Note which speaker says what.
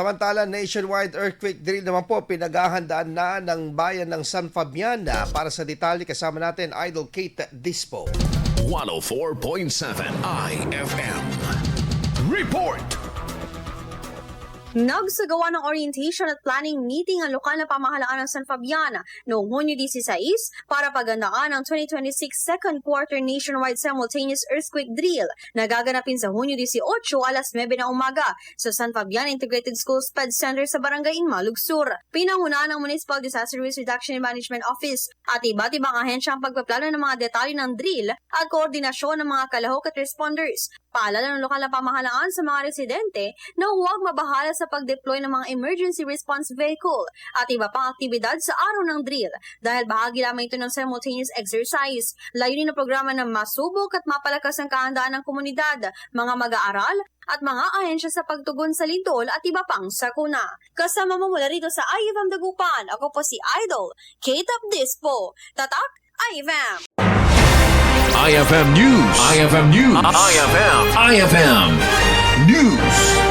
Speaker 1: Samantala, nationwide earthquake drill naman po pinaghahandaan na ng bayan ng San Fabian. Para sa detalye, kasama natin Idol Kate Dispo.
Speaker 2: 104.7 IFM. Report!
Speaker 3: Nagsagawa ng orientation at planning meeting ang lokal na pamahalaan ng San Fabian noong Hunyo 16 para paghandaan ang 2026 second quarter nationwide simultaneous earthquake drill na gaganapin sa Hunyo 18 alas 9 ng umaga sa San Fabian Integrated School SPED Center sa Barangay Inmalug Sur. Pinangunahan ng Municipal Disaster Risk Reduction and Management Office at iba't ibang ahensya ang pagpaplano ng mga detalye ng drill at koordinasyon ng mga kalahok at responders. Paalala ng lokal na pamahalaan sa mga residente na huwag mabahala sa pag-deploy ng mga emergency response vehicle at iba pang aktibidad sa araw ng drill dahil bahagi lamang ito ng simultaneous exercise. Layunin ng programa na masubok at mapalakas ang kahandaan ng komunidad, mga mag-aaral at mga ahensya sa pagtugon sa lindol at iba pang sakuna. Kasama mo mula rito sa IFM Dagupan, ako po si Idol Kate Dispo. Tatak IFM!
Speaker 2: IFM News. IFM News. IFM News.